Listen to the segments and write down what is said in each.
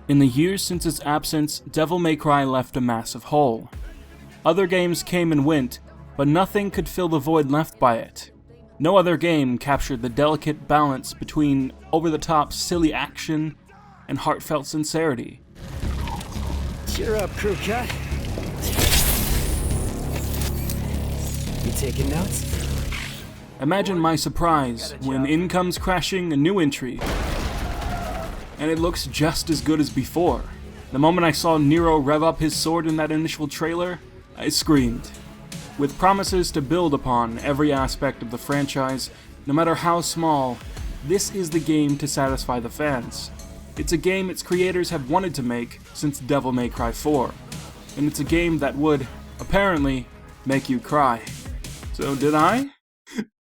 In the years since its absence, Devil May Cry left a massive hole. Other games came and went, but nothing could fill the void left by it. No other game captured the delicate balance between over-the-top silly action and heartfelt sincerity. Cheer up, crew cut. You taking notes? Imagine my surprise when in comes crashing a new entry, and it looks just as good as before. The moment I saw Nero rev up his sword in that initial trailer, I screamed. With promises to build upon every aspect of the franchise, no matter how small, this is the game to satisfy the fans. It's a game its creators have wanted to make since Devil May Cry 4, and it's a game that would, apparently, make you cry. So did I?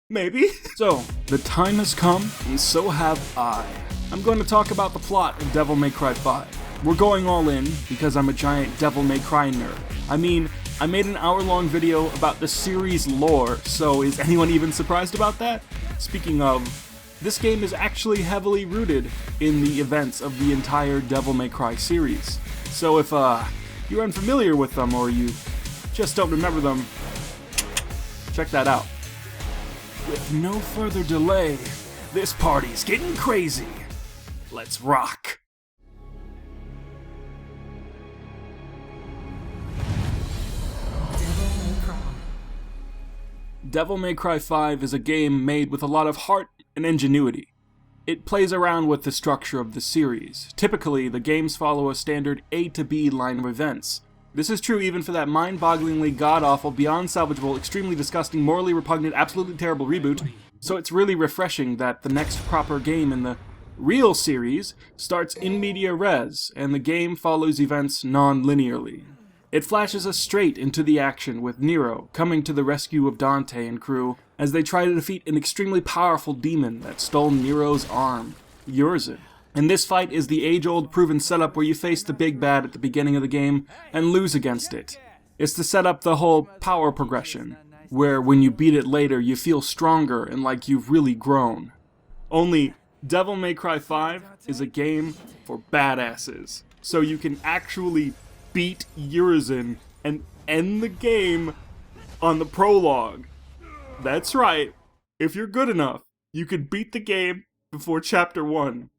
Maybe? So, the time has come, and so have I. I'm going to talk about the plot of Devil May Cry 5. We're going all in, because I'm a giant Devil May Cry nerd. I mean, I made an hour-long video about the series lore, so is anyone even surprised about that? Speaking of, this game is actually heavily rooted in the events of the entire Devil May Cry series. So if you're unfamiliar with them or you just don't remember them, check that out. With no further delay, this party's getting crazy. Let's rock. Devil May Cry 5 is a game made with a lot of heart and ingenuity. It plays around with the structure of the series. Typically, the games follow a standard A to B line of events. This is true even for that mind-bogglingly god-awful, beyond salvageable, extremely disgusting, morally repugnant, absolutely terrible reboot, so it's really refreshing that the next proper game in the real series starts in media res, and the game follows events non-linearly. It flashes us straight into the action with Nero coming to the rescue of Dante and crew as they try to defeat an extremely powerful demon that stole Nero's arm, Urizen. And this fight is the age-old proven setup where you face the big bad at the beginning of the game and lose against it. It's to set up the whole power progression, where when you beat it later you feel stronger and like you've really grown. Only Devil May Cry 5 is a game for badasses, so you can actually beat Urizen and end the game on the prologue. That's right, if you're good enough, you can beat the game before Chapter 1,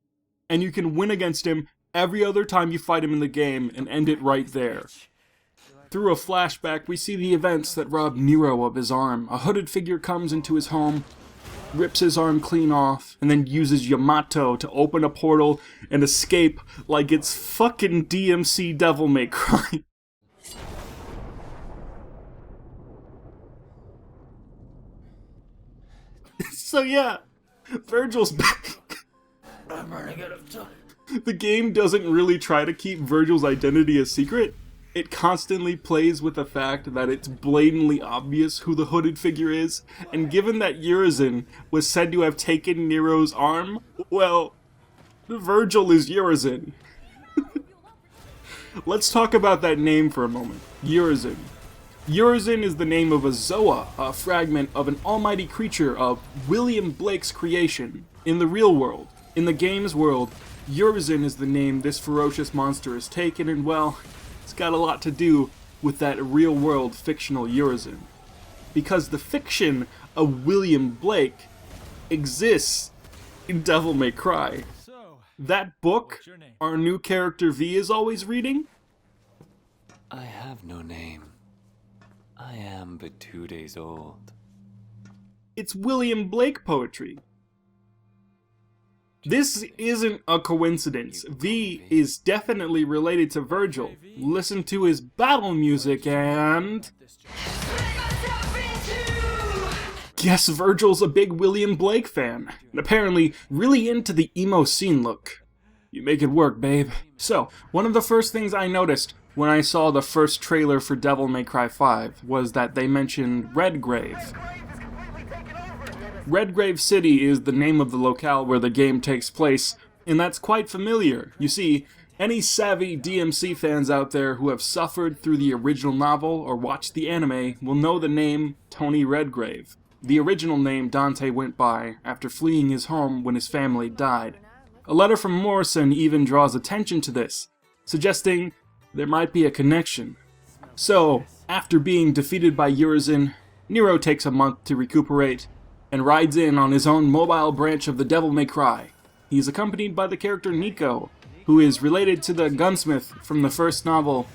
and you can win against him every other time you fight him in the game and end it right there. Through a flashback, we see the events that rob Nero of his arm. A hooded figure comes into his home, rips his arm clean off, and then uses Yamato to open a portal and escape like it's fucking DMC Devil May Cry. So yeah, Virgil's back. I'm running out of time. The game doesn't really try to keep Virgil's identity a secret. It constantly plays with the fact that it's blatantly obvious who the hooded figure is, and given that Urizen was said to have taken Nero's arm, well, Virgil is Urizen. Let's talk about that name for a moment, Urizen. Urizen is the name of a Zoa, a fragment of an almighty creature of William Blake's creation in the real world. In the game's world, Urizen is the name this ferocious monster has taken, and well, it's got a lot to do with that real-world fictional Urizen. Because the fiction of William Blake exists in Devil May Cry. That book our new character V is always reading? I have no name. I am but 2 days old. It's William Blake poetry. This isn't a coincidence. V is definitely related to Virgil. Listen to his battle music and... guess Virgil's a big William Blake fan, and apparently really into the emo scene look. You make it work, babe. So, one of the first things I noticed when I saw the first trailer for Devil May Cry 5 was that they mentioned Redgrave. Redgrave City is the name of the locale where the game takes place, and that's quite familiar. You see, any savvy DMC fans out there who have suffered through the original novel or watched the anime will know the name Tony Redgrave, the original name Dante went by after fleeing his home when his family died. A letter from Morrison even draws attention to this, suggesting there might be a connection. So, after being defeated by Urizen, Nero takes a month to recuperate and rides in on his own mobile branch of the Devil May Cry. He's accompanied by the character Nico, who is related to the gunsmith from the first novel,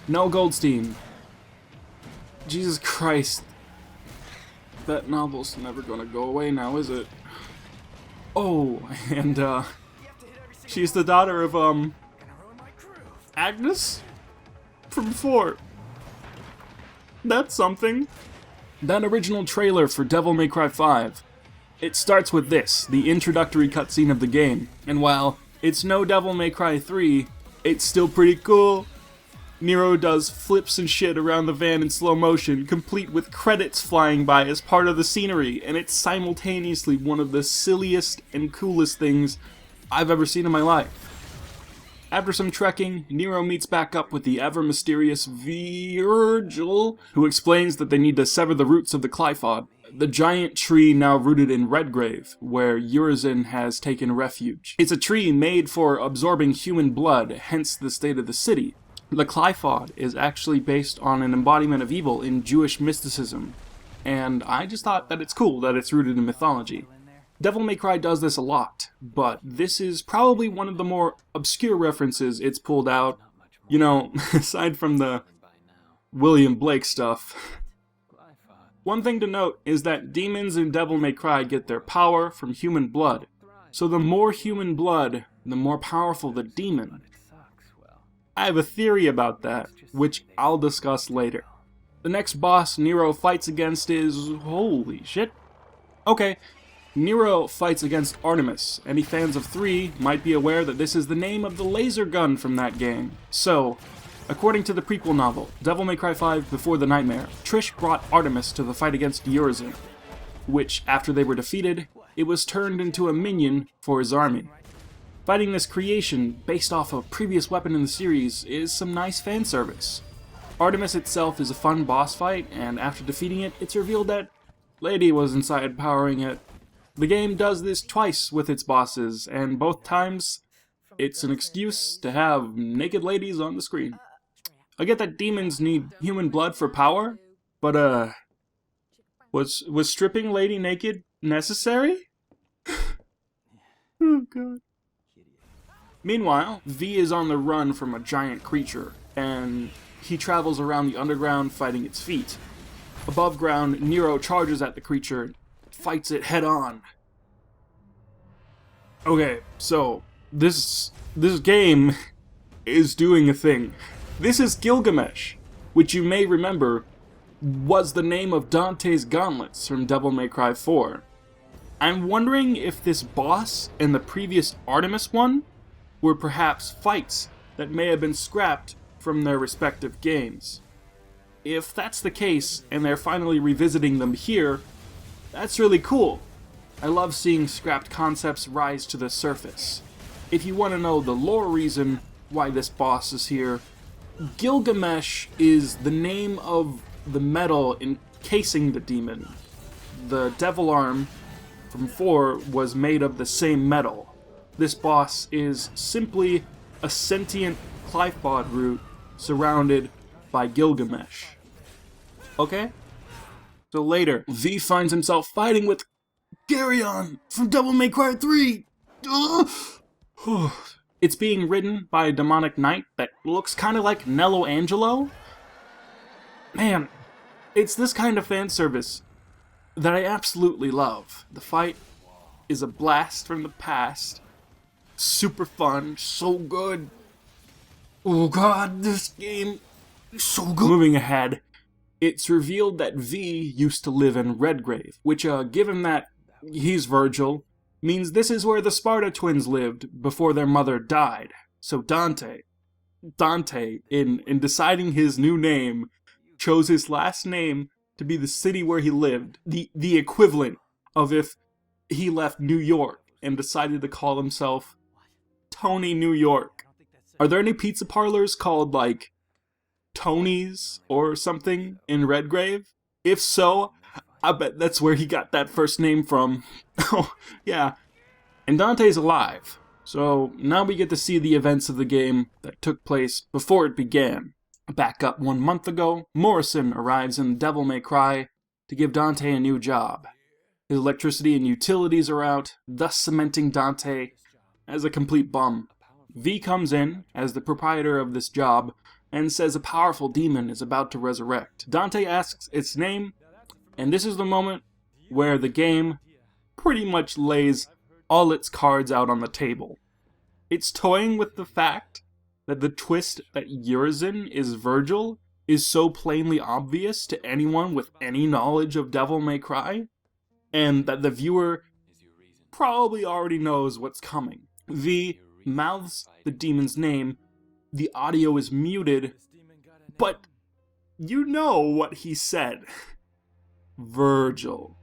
Noel Goldstein. Jesus Christ. That novel's never gonna go away now, is it? Oh, and she's the daughter of Agnes? From 4. That's something. That original trailer for Devil May Cry 5. It starts with this, the introductory cutscene of the game, and while it's no Devil May Cry 3, it's still pretty cool. Nero does flips and shit around the van in slow motion, complete with credits flying by as part of the scenery, and it's simultaneously one of the silliest and coolest things I've ever seen in my life. After some trekking, Nero meets back up with the ever-mysterious Virgil, who explains that they need to sever the roots of the Cliff Aude, the giant tree now rooted in Redgrave, where Urizen has taken refuge. It's a tree made for absorbing human blood, hence the state of the city. The Cliff Aude is actually based on an embodiment of evil in Jewish mysticism, and I just thought that it's cool that it's rooted in mythology. Devil May Cry does this a lot, but this is probably one of the more obscure references it's pulled out. You know, aside from the William Blake stuff. One thing to note is that demons in Devil May Cry get their power from human blood, so the more human blood, the more powerful the demon. I have a theory about that, which I'll discuss later. The next boss Nero fights against is... holy shit. Okay. Nero fights against Artemis. Any fans of 3 might be aware that this is the name of the laser gun from that game. So, according to the prequel novel, Devil May Cry 5 Before the Nightmare, Trish brought Artemis to the fight against Urizen, which, after they were defeated, it was turned into a minion for his army. Fighting this creation, based off a previous weapon in the series, is some nice fan service. Artemis itself is a fun boss fight, and after defeating it, it's revealed that Lady was inside powering it. The game does this twice with its bosses, and both times, it's an excuse to have naked ladies on the screen. I get that demons need human blood for power, but was stripping Lady naked necessary? Oh god. Meanwhile, V is on the run from a giant creature, and he travels around the underground fighting its feet. Above ground, Nero charges at the creature, fights it head on. Okay, so this game is doing a thing. This is Gilgamesh, which you may remember was the name of Dante's gauntlets from Devil May Cry 4. I'm wondering if this boss and the previous Artemis one were perhaps fights that may have been scrapped from their respective games. If that's the case, and they're finally revisiting them here, that's really cool. I love seeing scrapped concepts rise to the surface. If you want to know the lore reason why this boss is here, Gilgamesh is the name of the metal encasing the demon. The devil arm from 4 was made of the same metal. This boss is simply a sentient Cliff Aude root surrounded by Gilgamesh. Okay? So later, V finds himself fighting with Garyon from Devil May Cry 3! It's being ridden by a demonic knight that looks kind of like Nello Angelo. Man, it's this kind of fan service that I absolutely love. The fight is a blast from the past. Super fun, so good. Oh god, this game is so good. Moving ahead, it's revealed that V used to live in Redgrave, which, given that he's Virgil, means this is where the Sparda twins lived before their mother died. So Dante, in deciding his new name, chose his last name to be the city where he lived, the equivalent of if he left New York and decided to call himself Tony New York. Are there any pizza parlors called, like, Tony's or something in Redgrave? If so, I bet that's where he got that first name from. Oh, yeah. And Dante's alive, So now we get to see the events of the game that took place before it began. Back up 1 month ago, Morrison arrives in Devil May Cry to give Dante a new job. His electricity and utilities are out, thus cementing Dante as a complete bum. V comes in as the proprietor of this job and says a powerful demon is about to resurrect. Dante asks its name, and this is the moment where the game pretty much lays all its cards out on the table. It's toying with the fact that the twist that Urizen is Virgil is so plainly obvious to anyone with any knowledge of Devil May Cry, and that the viewer probably already knows what's coming. V mouths the demon's name, the audio is muted, but you know what he said. Virgil.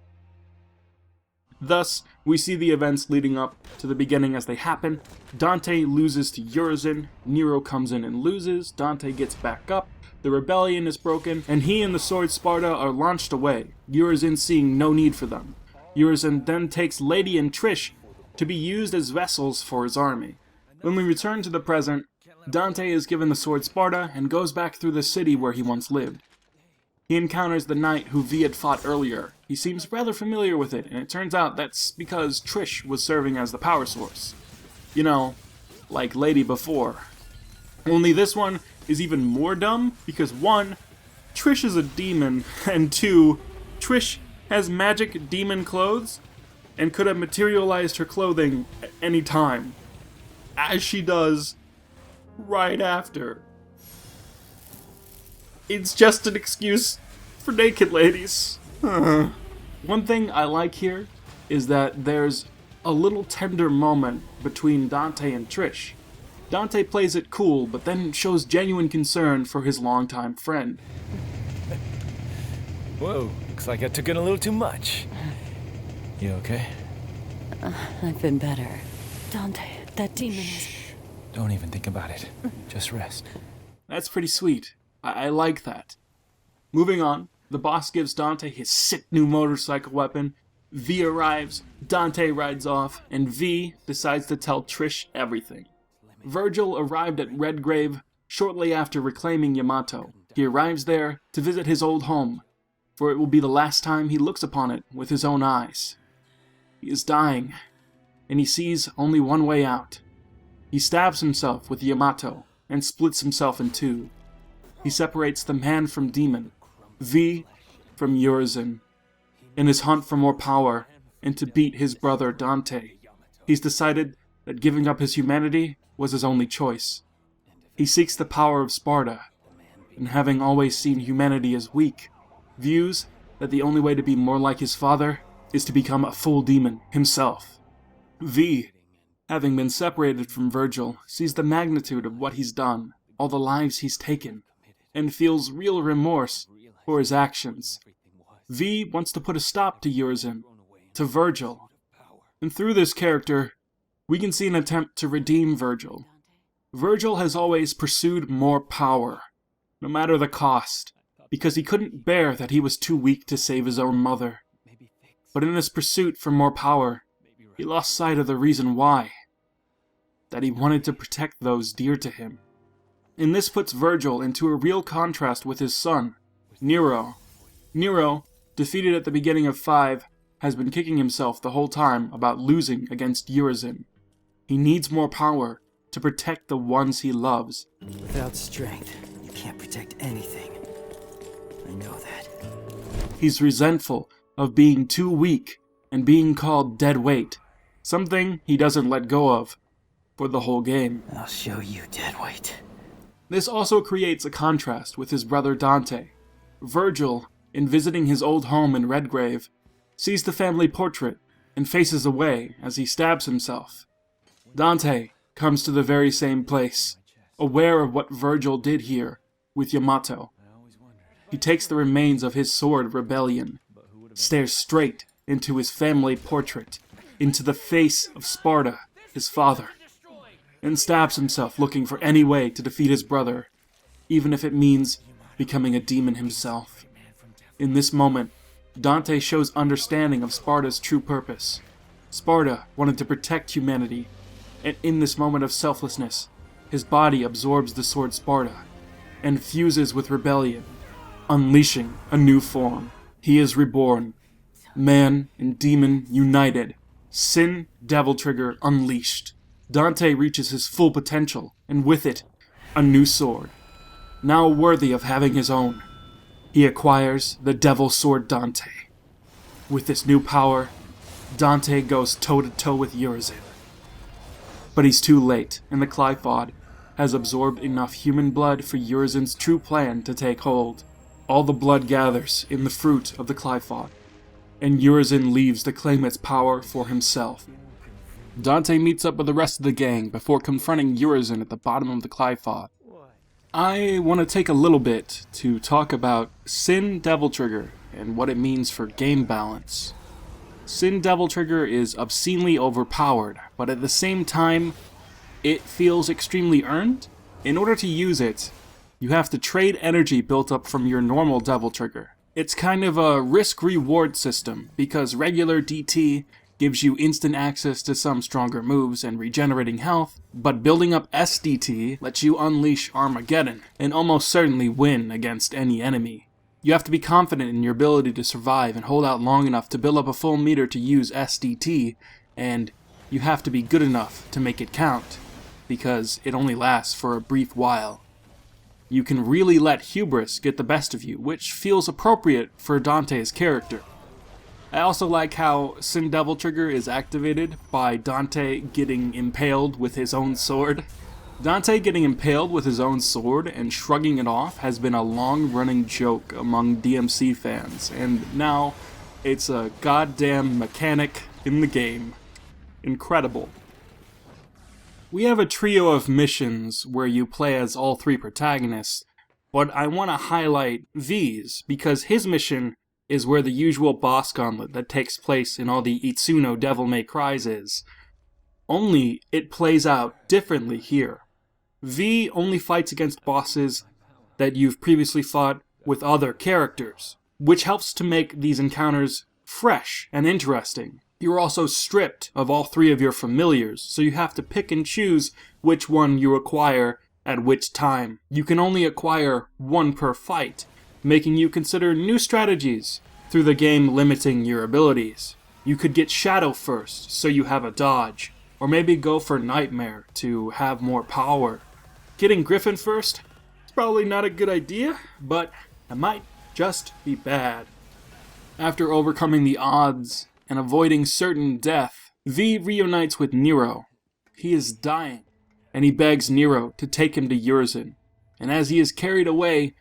Thus, we see the events leading up to the beginning as they happen. Dante loses to Urizen, Nero comes in and loses, Dante gets back up, the rebellion is broken, and he and the sword Sparda are launched away, Urizen seeing no need for them. Urizen then takes Lady and Trish to be used as vessels for his army. When we return to the present, Dante is given the sword Sparda and goes back through the city where he once lived. He encounters the knight who V had fought earlier. He seems rather familiar with it, and it turns out that's because Trish was serving as the power source. You know, like Lady before. Only this one is even more dumb, because 1, Trish is a demon, and 2, Trish has magic demon clothes, and could have materialized her clothing at any time. As she does right after. It's just an excuse for naked ladies. One thing I like here is that there's a little tender moment between Dante and Trish. Dante plays it cool, but then shows genuine concern for his longtime friend. Whoa, looks like I took in a little too much. You okay? I've been better. Dante, that demon is... Don't even think about it. Just rest. That's pretty sweet. I like that. Moving on, the boss gives Dante his sick new motorcycle weapon, V arrives, Dante rides off, and V decides to tell Trish everything. Virgil arrived at Redgrave shortly after reclaiming Yamato. He arrives there to visit his old home, for it will be the last time he looks upon it with his own eyes. He is dying, and he sees only one way out. He stabs himself with Yamato and splits himself in two. He separates the man from demon, V from Urizen. In his hunt for more power and to beat his brother Dante, he's decided that giving up his humanity was his only choice. He seeks the power of Sparda, and having always seen humanity as weak, views that the only way to be more like his father is to become a full demon himself. V, having been separated from Virgil, sees the magnitude of what he's done, all the lives he's taken, and feels real remorse for his actions. V wants to put a stop to Urizen, to Virgil, and through this character, we can see an attempt to redeem Virgil. Virgil has always pursued more power, no matter the cost, because he couldn't bear that he was too weak to save his own mother. But in his pursuit for more power, he lost sight of the reason why, that he wanted to protect those dear to him. And this puts Virgil into a real contrast with his son, Nero. Nero, defeated at the beginning of 5, has been kicking himself the whole time about losing against Urizen. He needs more power to protect the ones he loves. Without strength, you can't protect anything. I know that. He's resentful of being too weak and being called dead weight, something he doesn't let go of for the whole game. I'll show you dead weight. This also creates a contrast with his brother Dante. Virgil, in visiting his old home in Redgrave, sees the family portrait and faces away as he stabs himself. Dante comes to the very same place, aware of what Virgil did here with Yamato. He takes the remains of his sword rebellion, stares straight into his family portrait, into the face of Sparda, his father, and stabs himself looking for any way to defeat his brother, even if it means becoming a demon himself. In this moment, Dante shows understanding of Sparda's true purpose. Sparda wanted to protect humanity, and in this moment of selflessness, his body absorbs the sword Sparda and fuses with rebellion, unleashing a new form. He is reborn, man and demon united, sin devil trigger unleashed. Dante reaches his full potential, and with it, a new sword, now worthy of having his own. He acquires the Devil Sword Dante. With this new power, Dante goes toe-to-toe with Urizen. But he's too late, and the Cliff Aude has absorbed enough human blood for Urizen's true plan to take hold. All the blood gathers in the fruit of the Cliff Aude, and Urizen leaves to claim its power for himself. Dante meets up with the rest of the gang before confronting Urizen at the bottom of the Cliff Aude. I want to take a little bit to talk about Sin Devil Trigger and what it means for game balance. Sin Devil Trigger is obscenely overpowered, but at the same time, it feels extremely earned. In order to use it, you have to trade energy built up from your normal Devil Trigger. It's kind of a risk-reward system, because regular DT gives you instant access to some stronger moves and regenerating health, but building up SDT lets you unleash Armageddon and almost certainly win against any enemy. You have to be confident in your ability to survive and hold out long enough to build up a full meter to use SDT, and you have to be good enough to make it count, because it only lasts for a brief while. You can really let hubris get the best of you, which feels appropriate for Dante's character. I also like how Sin Devil Trigger is activated by Dante getting impaled with his own sword. Dante getting impaled with his own sword and shrugging it off has been a long-running joke among DMC fans, and now it's a goddamn mechanic in the game. Incredible. We have a trio of missions where you play as all three protagonists, but I want to highlight V's because his mission is where the usual boss gauntlet that takes place in all the Itsuno Devil May Cries is. Only it plays out differently here. V only fights against bosses that you've previously fought with other characters, which helps to make these encounters fresh and interesting. You're also stripped of all three of your familiars, so you have to pick and choose which one you acquire at which time. You can only acquire one per fight, making you consider new strategies through the game limiting your abilities. You could get Shadow first, so you have a dodge, or maybe go for Nightmare to have more power. Getting Griffin first is probably not a good idea, but it might just be bad. After overcoming the odds and avoiding certain death, V reunites with Nero. He is dying, and he begs Nero to take him to Urizen, and as he is carried away,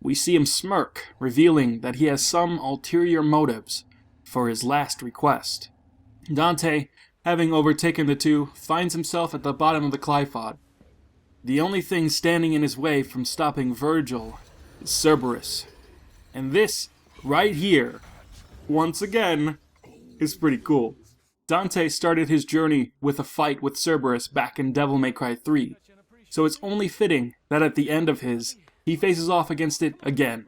we see him smirk, revealing that he has some ulterior motives for his last request. Dante, having overtaken the two, finds himself at the bottom of the Cliff Aude. The only thing standing in his way from stopping Virgil is Cerberus. And this, right here, once again, is pretty cool. Dante started his journey with a fight with Cerberus back in Devil May Cry 3, so it's only fitting that at the end of his, he faces off against it again.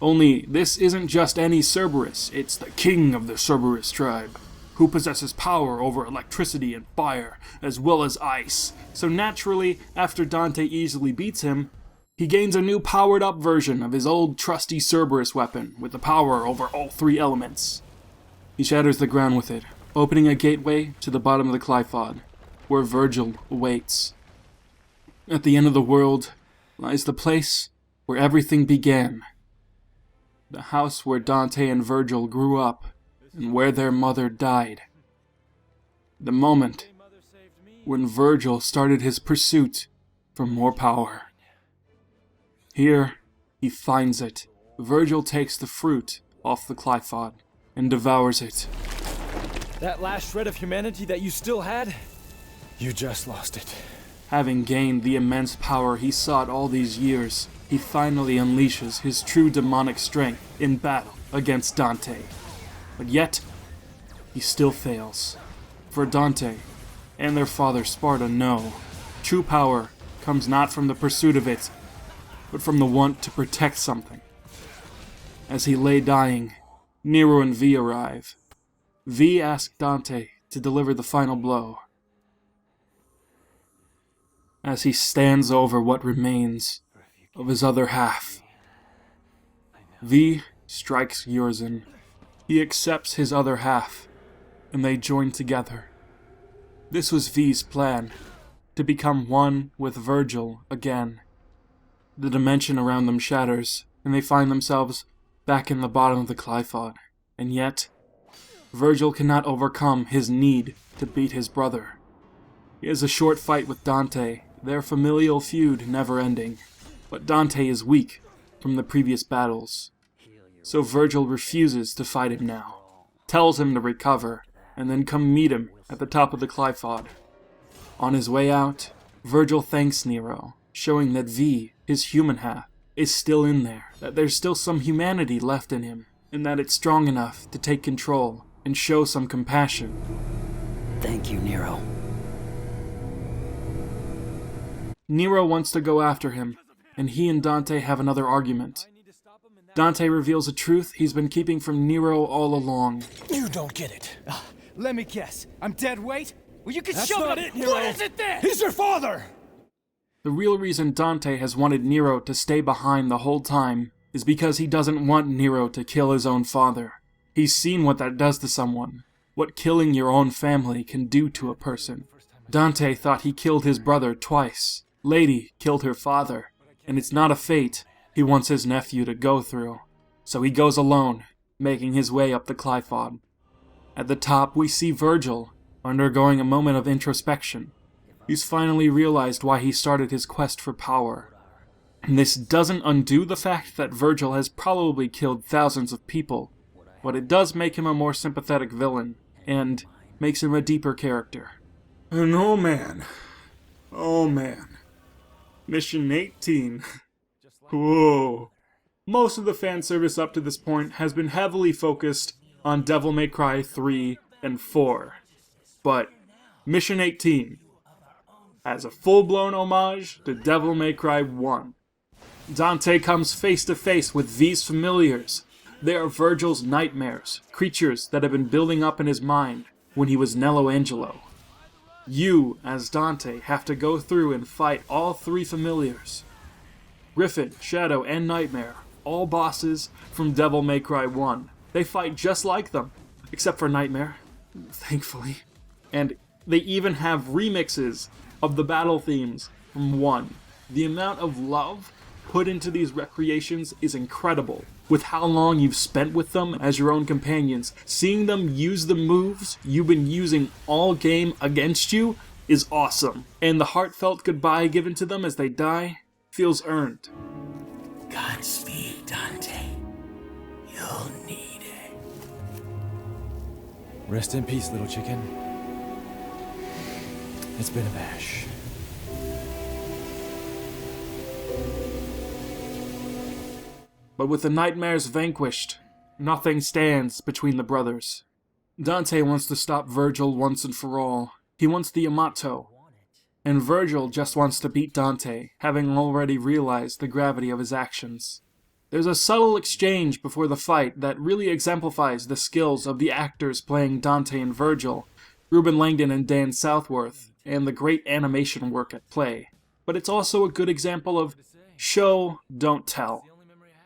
Only, this isn't just any Cerberus, it's the king of the Cerberus tribe, who possesses power over electricity and fire, as well as ice. So naturally, after Dante easily beats him, he gains a new powered-up version of his old trusty Cerberus weapon, with the power over all three elements. He shatters the ground with it, opening a gateway to the bottom of the Cliff Aude, where Virgil awaits. At the end of the world lies the place where everything began. The house where Dante and Virgil grew up, and where their mother died. The moment when Virgil started his pursuit for more power. Here, he finds it. Virgil takes the fruit off the Cliff Aude and devours it. That last shred of humanity that you still had, you just lost it. Having gained the immense power he sought all these years, he finally unleashes his true demonic strength in battle against Dante. But yet, he still fails. For Dante and their father Sparda know, true power comes not from the pursuit of it, but from the want to protect something. As he lay dying, Nero and V arrive. V asks Dante to deliver the final blow. as he stands over what remains of his other half. V strikes Urizen. He accepts his other half, and they join together. This was V's plan, to become one with Virgil again. The dimension around them shatters, and they find themselves back in the bottom of the Cliff Aude. And yet, Virgil cannot overcome his need to beat his brother. He has a short fight with Dante, their familial feud never ending. But Dante is weak from the previous battles, so Virgil refuses to fight him now, tells him to recover, and then come meet him at the top of the Cliff Aude. On his way out, Virgil thanks Nero, showing that V, his human half, is still in there, that there's still some humanity left in him, and that it's strong enough to take control and show some compassion. Thank you, Nero. Nero wants to go after him, and he and Dante have another argument. Dante reveals a truth he's been keeping from Nero all along. You don't get it. Let me guess. I'm dead weight? Well, you can That's shove not it it, up. Nero. What is it then? He's your father! The real reason Dante has wanted Nero to stay behind the whole time is because he doesn't want Nero to kill his own father. He's seen what that does to someone, what killing your own family can do to a person. Dante thought he killed his brother twice. Lady killed her father, and it's not a fate he wants his nephew to go through. So he goes alone, making his way up the Cliff Aude. At the top, we see Virgil, undergoing a moment of introspection. He's finally realized why he started his quest for power. And this doesn't undo the fact that Virgil has probably killed thousands of people, but it does make him a more sympathetic villain, and makes him a deeper character. And oh man, Mission 18. Whoa. Most of the fan service up to this point has been heavily focused on Devil May Cry 3 and 4. But Mission 18 has a full-blown homage to Devil May Cry 1. Dante comes face to face with V's familiars. They are Virgil's nightmares, creatures that have been building up in his mind when he was Nello Angelo. You, as Dante, have to go through and fight all three familiars. Griffin, Shadow, and Nightmare, all bosses from Devil May Cry 1. They fight just like them, except for Nightmare, thankfully. And they even have remixes of the battle themes from 1. The amount of love put into these recreations is incredible. With how long you've spent with them as your own companions, seeing them use the moves you've been using all game against you is awesome. And the heartfelt goodbye given to them as they die feels earned. Godspeed, Dante. You'll need it. Rest in peace, little chicken. It's been a bash. But with the nightmares vanquished, nothing stands between the brothers. Dante wants to stop Virgil once and for all. He wants the Yamato. And Virgil just wants to beat Dante, having already realized the gravity of his actions. There's a subtle exchange before the fight that really exemplifies the skills of the actors playing Dante and Virgil, Ruben Langdon and Dan Southworth, and the great animation work at play. But it's also a good example of show, don't tell.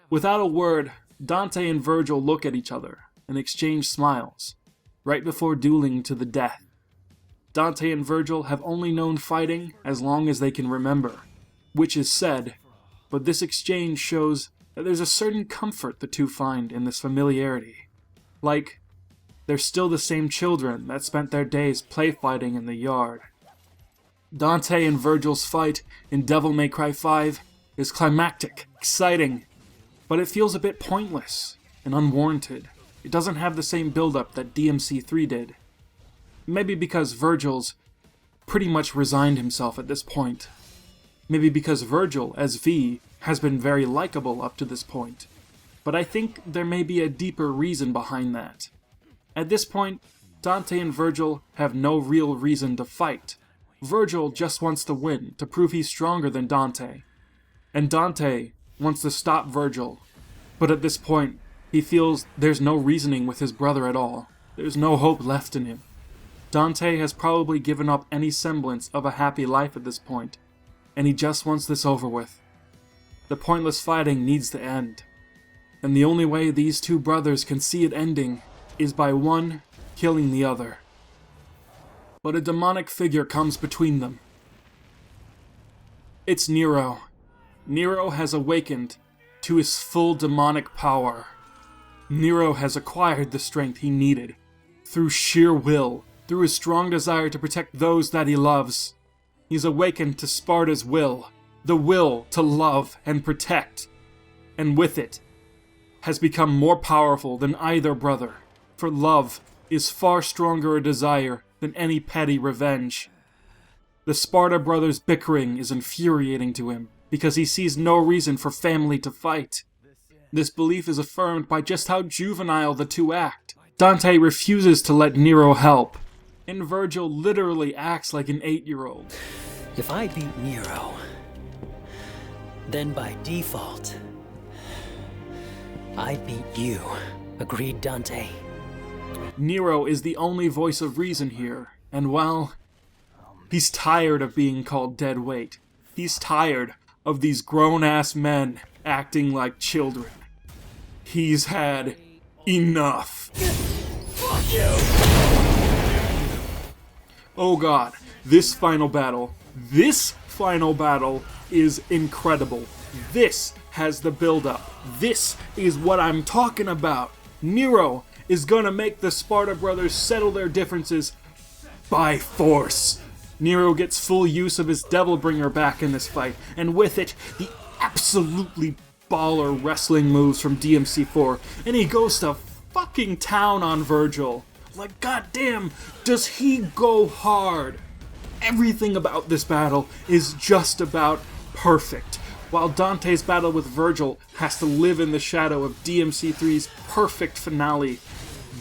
Without a word, Dante and Virgil look at each other and exchange smiles, right before dueling to the death. Dante and Virgil have only known fighting as long as they can remember, which is said, but this exchange shows that there's a certain comfort the two find in this familiarity. Like, they're still the same children that spent their days play fighting in the yard. Dante and Virgil's fight in Devil May Cry 5 is climactic, exciting, but it feels a bit pointless and unwarranted. It doesn't have the same build-up that DMC 3 did. Maybe because Virgil's pretty much resigned himself at this point. Maybe because Virgil, as V, has been very likable up to this point. But I think there may be a deeper reason behind that. At this point, Dante and Virgil have no real reason to fight. Virgil just wants to win, to prove he's stronger than Dante. And Dante wants to stop Virgil. But at this point, he feels there's no reasoning with his brother at all. There's no hope left in him. Dante has probably given up any semblance of a happy life at this point, and he just wants this over with. The pointless fighting needs to end. And the only way these two brothers can see it ending is by one killing the other. But a demonic figure comes between them. It's Nero. Nero has awakened to his full demonic power. Nero has acquired the strength he needed through sheer will, through his strong desire to protect those that he loves. He's awakened to Sparda's will, the will to love and protect, and with it, has become more powerful than either brother, for love is far stronger a desire than any petty revenge. The Sparda brothers' bickering is infuriating to him, because he sees no reason for family to fight. This belief is affirmed by just how juvenile the two act. Dante refuses to let Nero help, and Virgil literally acts like an 8-year-old. If I beat Nero, then by default, I beat you. Agreed, Dante? Nero is the only voice of reason here, and well, he's tired of being called dead weight. He's tired of these grown-ass men acting like children. He's had enough. Oh god, this final battle is incredible. This has the build-up. This is what I'm talking about. Nero is gonna make the Sparda brothers settle their differences by force. Nero gets full use of his Devilbringer back in this fight, and with it, the absolutely baller wrestling moves from DMC4, and he goes to fucking town on Virgil. Like, goddamn, does he go hard? Everything about this battle is just about perfect, while Dante's battle with Virgil has to live in the shadow of DMC3's perfect finale.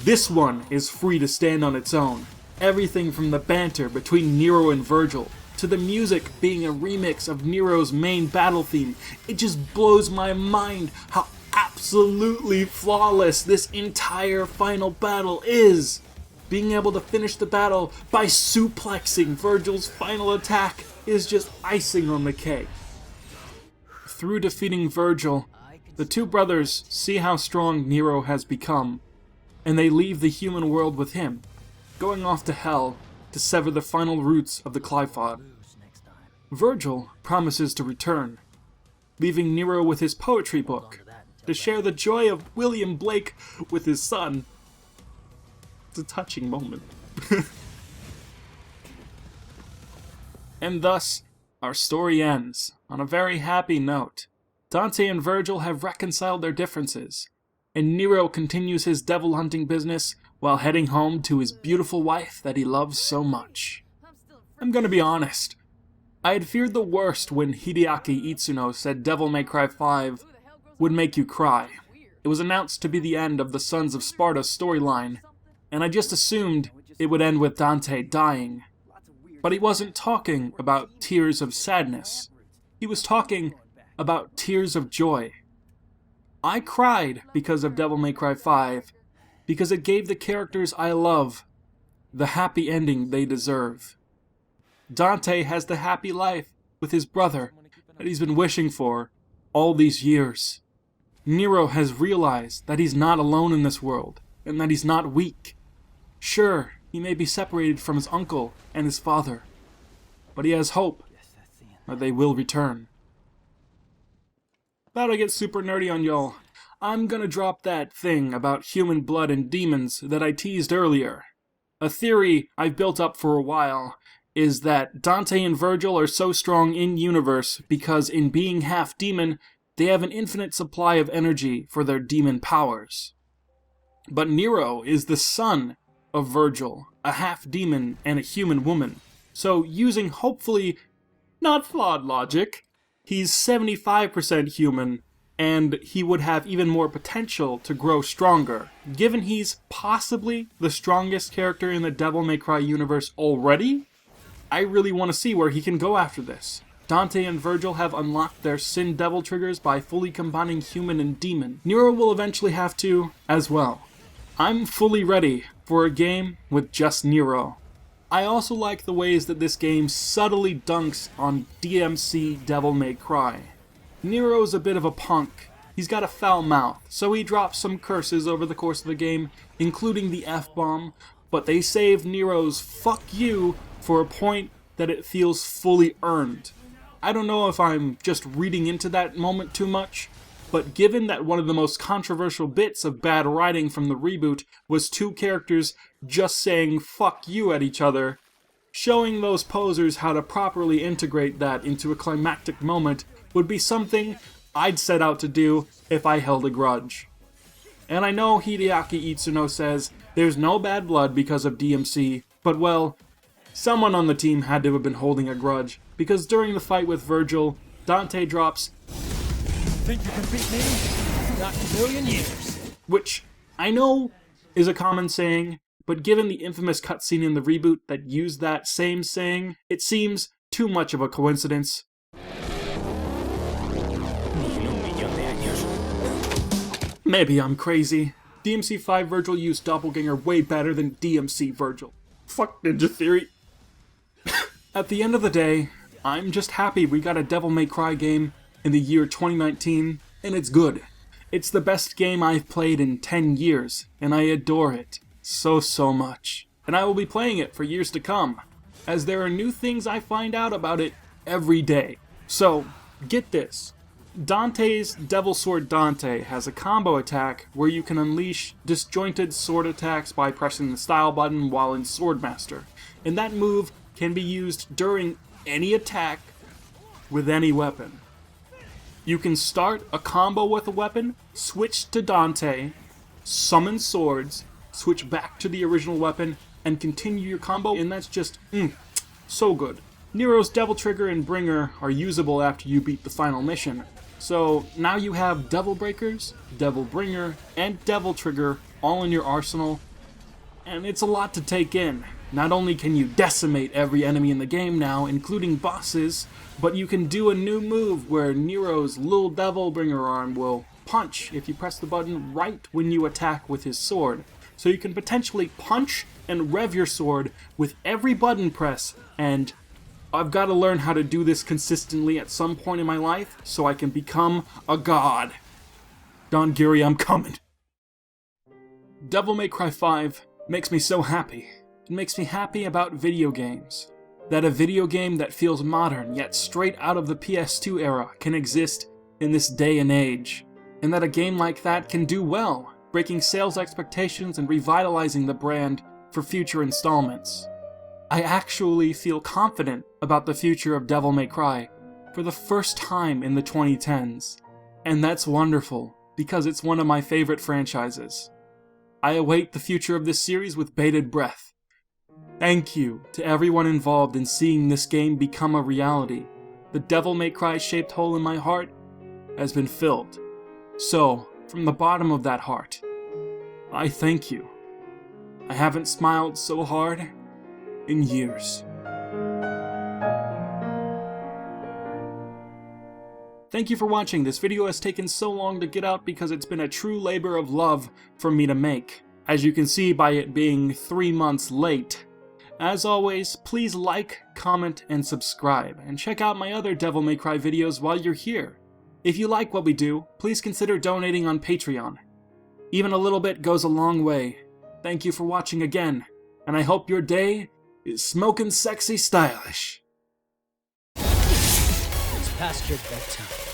This one is free to stand on its own. Everything from the banter between Nero and Virgil, to the music being a remix of Nero's main battle theme, it just blows my mind how absolutely flawless this entire final battle is. Being able to finish the battle by suplexing Virgil's final attack is just icing on the cake. Through defeating Virgil, the two brothers see how strong Nero has become, and they leave the human world with him, going off to hell to sever the final roots of the Cliff Aude. Virgil promises to return, leaving Nero with his poetry book to share the joy of William Blake with his son. It's a touching moment. And thus, our story ends on a very happy note. Dante and Virgil have reconciled their differences, and Nero continues his devil hunting business while heading home to his beautiful wife that he loves so much. I'm gonna be honest. I had feared the worst when Hideaki Itsuno said Devil May Cry 5 would make you cry. It was announced to be the end of the Sons of Sparda storyline, and I just assumed it would end with Dante dying. But he wasn't talking about tears of sadness. He was talking about tears of joy. I cried because of Devil May Cry 5, because it gave the characters I love the happy ending they deserve. Dante has the happy life with his brother that he's been wishing for all these years. Nero has realized that he's not alone in this world, and that he's not weak. Sure, he may be separated from his uncle and his father, but he has hope that they will return. About to get super nerdy on y'all, I'm gonna drop that thing about human blood and demons that I teased earlier. A theory I've built up for a while is that Dante and Virgil are so strong in-universe because in being half-demon, they have an infinite supply of energy for their demon powers. But Nero is the son of Virgil, a half-demon and a human woman. So using hopefully not flawed logic, he's 75% human, and he would have even more potential to grow stronger. Given he's possibly the strongest character in the Devil May Cry universe already, I really want to see where he can go after this. Dante and Virgil have unlocked their Sin Devil triggers by fully combining human and demon. Nero will eventually have to, as well. I'm fully ready for a game with just Nero. I also like the ways that this game subtly dunks on DMC Devil May Cry. Nero's a bit of a punk. He's got a foul mouth, so he drops some curses over the course of the game, including the F-bomb, but they save Nero's "fuck you" for a point that it feels fully earned. I don't know if I'm just reading into that moment too much, but given that one of the most controversial bits of bad writing from the reboot was two characters just saying "fuck you" at each other, showing those posers how to properly integrate that into a climactic moment would be something I'd set out to do if I held a grudge. And I know Hideaki Itsuno says there's no bad blood because of DMC, but well, someone on the team had to have been holding a grudge, because during the fight with Virgil, Dante drops, Think you can beat me? Not in a million years. which I know is a common saying, but given the infamous cutscene in the reboot that used that same saying, it seems too much of a coincidence. Maybe I'm crazy. DMC5 Virgil used Doppelganger way better than DMC Virgil. Fuck Ninja Theory. At the end of the day, I'm just happy we got a Devil May Cry game in the year 2019, and it's good. It's the best game I've played in 10 years, and I adore it so much. And I will be playing it for years to come, as there are new things I find out about it every day. So, get this. Dante's Devil Sword Dante has a combo attack where you can unleash disjointed sword attacks by pressing the style button while in Swordmaster, and that move can be used during any attack with any weapon. You can start a combo with a weapon, switch to Dante, summon swords, switch back to the original weapon, and continue your combo, and that's just, so good. Nero's Devil Trigger and Bringer are usable after you beat the final mission. So now you have Devil Breakers, Devil Bringer, and Devil Trigger all in your arsenal, and it's a lot to take in. Not only can you decimate every enemy in the game now, including bosses, but you can do a new move where Nero's Lil Devil Bringer arm will punch if you press the button right when you attack with his sword. So you can potentially punch and rev your sword with every button press, and I've got to learn how to do this consistently at some point in my life so I can become a god. Don Giri, I'm coming. Devil May Cry 5 makes me so happy. It makes me happy about video games. That a video game that feels modern yet straight out of the PS2 era can exist in this day and age. And that a game like that can do well, breaking sales expectations and revitalizing the brand for future installments. I actually feel confident about the future of Devil May Cry for the first time in the 2010s. And that's wonderful, because it's one of my favorite franchises. I await the future of this series with bated breath. Thank you to everyone involved in seeing this game become a reality. The Devil May Cry shaped hole in my heart has been filled. So, from the bottom of that heart, I thank you. I haven't smiled so hard in years. Thank you for watching. This video has taken so long to get out because it's been a true labor of love for me to make, as you can see by it being 3 months late. As always, please like, comment, and subscribe, and check out my other Devil May Cry videos while you're here. If you like what we do, please consider donating on Patreon. Even a little bit goes a long way. Thank you for watching again, and I hope your day is smoking sexy stylish. It's past your bedtime.